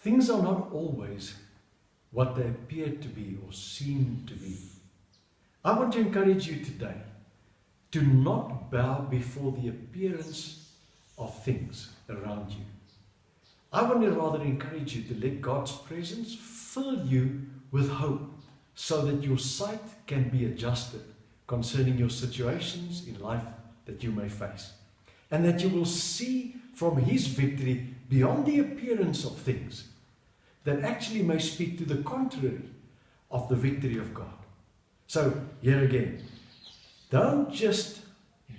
things are not always what they appear to be or seem to be. I want to encourage you today to not bow before the appearance of things around you. I want to rather encourage you to let God's presence fill you with hope so that your sight can be adjusted concerning your situations in life that you may face. And that you will see from His victory beyond the appearance of things that actually may speak to the contrary of the victory of God. So, here again, don't just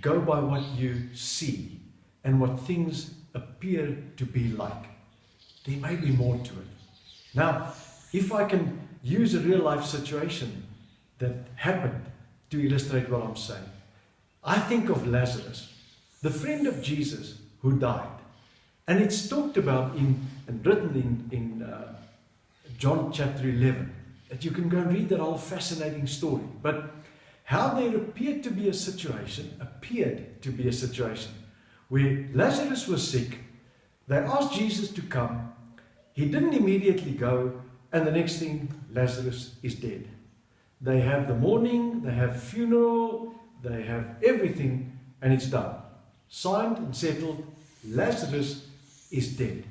go by what you see and what things appear to be like. There may be more to it. Now, if I can use a real life situation that happened to illustrate what I'm saying, I think of Lazarus, the friend of Jesus who died. And it's talked about and written in John chapter 11, that you can go and read that whole fascinating story. But how there appeared to be a situation where Lazarus was sick. They asked Jesus to come. He didn't immediately go, and the next thing, Lazarus is dead. They have the mourning, they have funeral, they have everything, and it's done. Signed and settled, Lazarus is dead.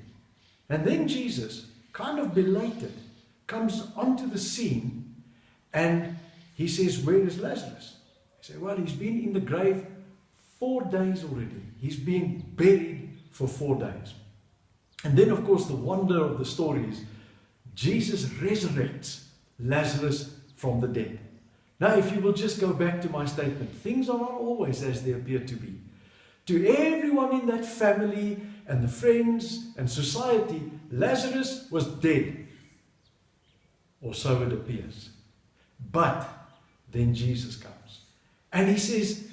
And then Jesus, kind of belated, comes onto the scene and he says, where is Lazarus? They say, well, he's been in the grave 4 days already. He's being buried for 4 days. And then, of course, the wonder of the story is Jesus resurrects Lazarus from the dead. Now, if you will just go back to my statement, things are not always as they appear to be. To everyone in that family and the friends and society, Lazarus was dead. Or so it appears. But then Jesus comes. And he says,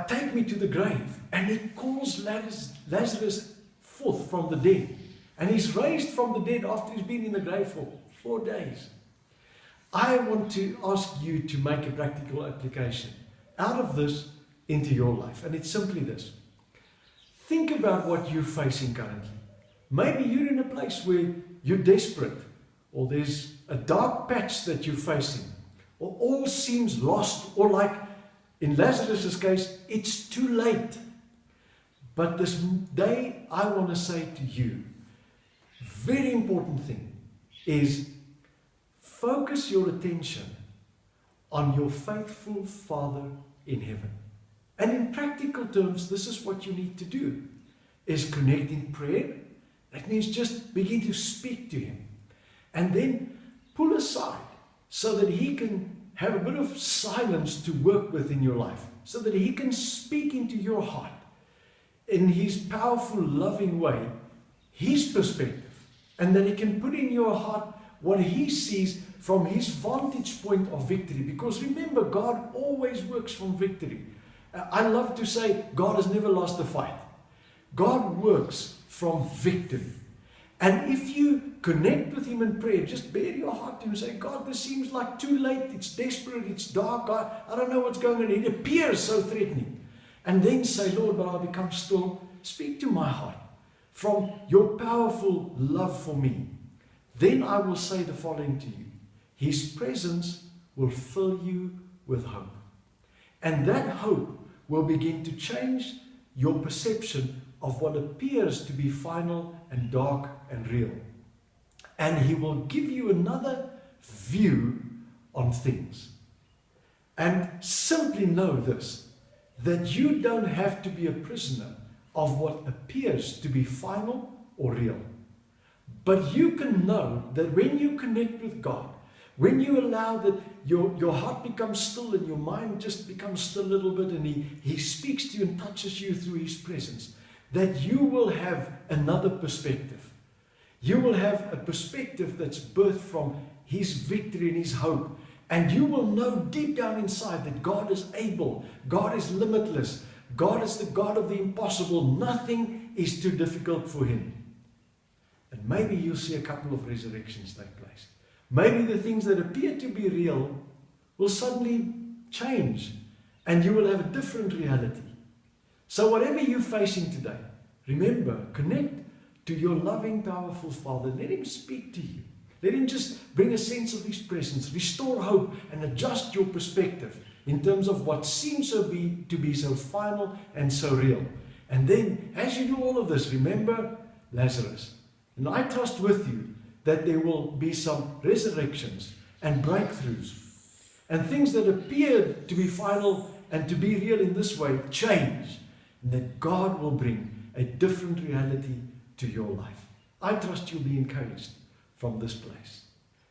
take me to the grave. And he calls Lazarus forth from the dead. And he's raised from the dead after he's been in the grave for 4 days. I want to ask you to make a practical application out of this into your life. And it's simply this. Think about what you're facing currently. Maybe you're in a place where you're desperate, or there's a dark patch that you're facing, or all seems lost, or like in Lazarus' case, it's too late. But this day, I want to say to you, very important thing is focus your attention on your faithful Father in heaven. And in practical terms, this is what you need to do, is connect in prayer. That means just begin to speak to Him. And then pull aside so that He can have a bit of silence to work with in your life. So that He can speak into your heart in His powerful, loving way, His perspective. And that He can put in your heart what He sees from His vantage point of victory. Because remember, God always works from victory. I love to say God has never lost a fight. God works from victory. And if you connect with Him in prayer, just bare your heart to Him and say, God, this seems like too late, it's desperate, it's dark, I don't know what's going on, it appears so threatening. And then say, Lord, but I'll become still, speak to my heart from your powerful love for me. Then I will say the following to you. His presence will fill you with hope. And that hope will begin to change your perception of what appears to be final and dark and real. And He will give you another view on things. And simply know this, that you don't have to be a prisoner of what appears to be final or real. But you can know that when you connect with God, when you allow that your heart becomes still and your mind just becomes still a little bit, and He speaks to you and touches you through His presence, that you will have another perspective. You will have a perspective that's birthed from His victory and His hope. And you will know deep down inside that God is able, God is limitless, God is the God of the impossible. Nothing is too difficult for Him. And maybe you'll see a couple of resurrections take place. Maybe the things that appear to be real will suddenly change, and you will have a different reality. So whatever you're facing today, remember, connect to your loving, powerful Father. Let Him speak to you. Let Him just bring a sense of His presence, restore hope, and adjust your perspective in terms of what seems to be so final and so real. And then, as you do all of this, remember Lazarus. And I trust with you that there will be some resurrections and breakthroughs, and things that appeared to be final and to be real in this way change, and that God will bring a different reality to your life. I trust you'll be encouraged from this place.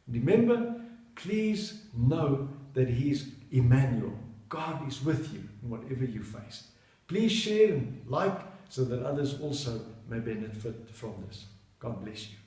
Remember, please know that He is Emmanuel. God is with you in whatever you face. Please share and like so that others also may benefit from this. God bless you.